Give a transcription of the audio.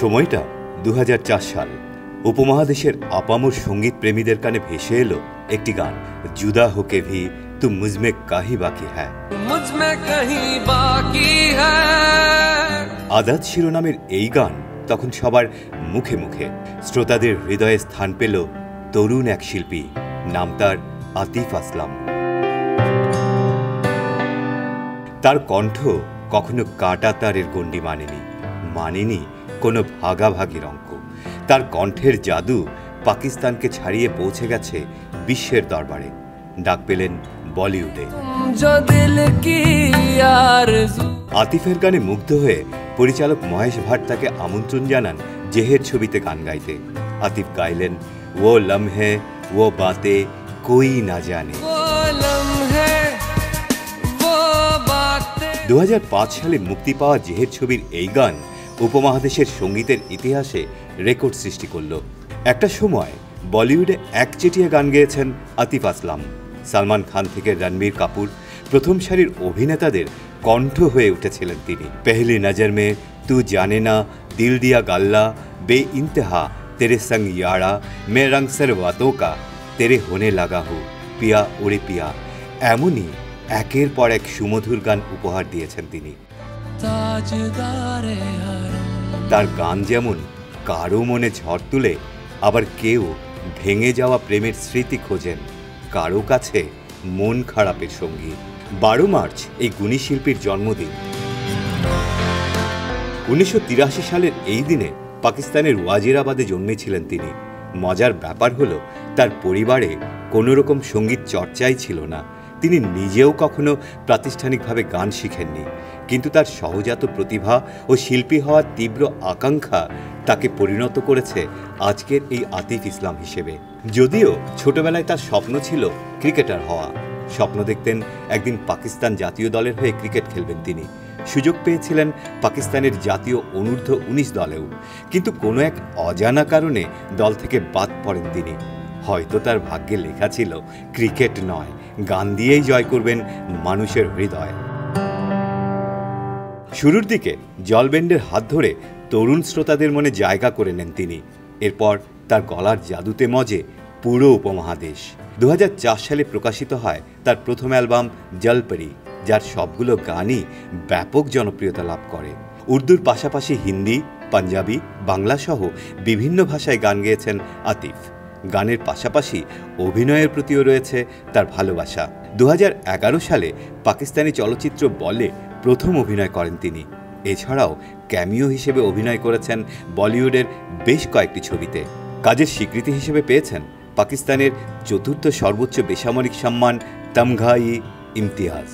সময়টা 2004 সাল। উপমহাদেশের আপামর সঙ্গীত প্রেমীদের কানে ভেসে এলো একটি গান, জুদা হোকে ভি তুম মুঝমে কাহি বাকি হ্যায়। আজাদ শিরোনামের এই গান তখন সবার মুখে মুখে। শ্রোতাদের হৃদয়ে স্থান পেল তরুণ এক শিল্পী, নাম তার আতিফ আসলাম। তার কণ্ঠ কখনো কাটা তারের গণ্ডি মানেনি কোনো ভাগাভাগির অঙ্ক। তার কণ্ঠের জাদু পাকিস্তানকে ছাড়িয়ে পৌঁছে গেছে বিশ্বের দরবারে। ডাক পেলেন বলিউডে। আতিফের গানে মুগ্ধ হয়ে পরিচালক মহেশ ভাট তাকে আমন্ত্রণ জানান জেহের ছবিতে গান গাইতে। আতিফ গাইলেন ও লম্হে ও বাতে কোই না জানে। 2005 সালে মুক্তি পাওয়া জেহের ছবির এই গান উপমহাদেশের সঙ্গীতের ইতিহাসে রেকর্ড সৃষ্টি করল। একটা সময় বলিউডে একচেটিয়া গান গেয়েছেন আতিফ আসলাম। সালমান খান থেকে রণবীর কাপুর, প্রথম সারির অভিনেতাদের কণ্ঠ হয়ে উঠেছিলেন তিনি। পেহলি নজর মে, তু জানে না, দিল দিয়া গাল্লা, বে ইন্তেহা, তেরে সঙ্গ ইয়ারা, মে রং সর বাতোं का, তেরে হোনে লাগা হো, পিয়া ওরে পিয়া, এমনই একের পর এক সুমধুর গান উপহার দিয়েছেন তিনি। তার গান যেমন কারো মনে ঝড় তুলে, আবার কেউ ভেঙে যাওয়া প্রেমের স্মৃতি খোঁজেন, কারো কাছে মন খারাপের সঙ্গী। 12 মার্চ এই গুণী শিল্পীর জন্মদিন। 1983 সালের এই দিনে পাকিস্তানের ওয়াজিরাবাদে জন্মেছিলেন তিনি। মজার ব্যাপার হলো, তার পরিবারে কোনো রকম সঙ্গীত চর্চাই ছিল না। তিনি নিজেও কখনো প্রাতিষ্ঠানিকভাবে গান শিখেননি, কিন্তু তার সহজাত প্রতিভা ও শিল্পী হওয়ার তীব্র আকাঙ্ক্ষা তাকে পরিণত করেছে আজকের এই আতিফ ইসলাম হিসেবে। যদিও ছোটবেলায় তার স্বপ্ন ছিল ক্রিকেটার হওয়া। স্বপ্ন দেখতেন একদিন পাকিস্তান জাতীয় দলের হয়ে ক্রিকেট খেলবেন তিনি। সুযোগ পেয়েছিলেন পাকিস্তানের জাতীয় অনূর্ধ্ব-19 দলেও, কিন্তু কোনো এক অজানা কারণে দল থেকে বাদ পড়েন তিনি। হয়তো তার ভাগ্যে লেখা ছিল ক্রিকেট নয়, গান দিয়েই জয় করবেন মানুষের হৃদয়। শুরুর দিকে জল ব্যান্ডের হাত ধরে তরুণ শ্রোতাদের মনে জায়গা করে নেন তিনি। এরপর তার গলার জাদুতে মজে পুরো উপমহাদেশ। 2004 সালে প্রকাশিত হয় তার প্রথম অ্যালবাম জলপরি, যার সবগুলো গানই ব্যাপক জনপ্রিয়তা লাভ করে। উর্দুর পাশাপাশি হিন্দি, পাঞ্জাবি, বাংলা সহ বিভিন্ন ভাষায় গান গেয়েছেন আতিফ। গানের পাশাপাশি অভিনয়ের প্রতিও রয়েছে তার ভালোবাসা। 2011 সালে পাকিস্তানি চলচ্চিত্র বলে প্রথম অভিনয় করেন তিনি। এছাড়াও ক্যামিও হিসেবে অভিনয় করেছেন বলিউডের বেশ কয়েকটি ছবিতে। কাজের স্বীকৃতি হিসেবে পেয়েছেন পাকিস্তানের 4র্থ সর্বোচ্চ বেসামরিক সম্মান তমঘা-ই ইমতিয়াজ।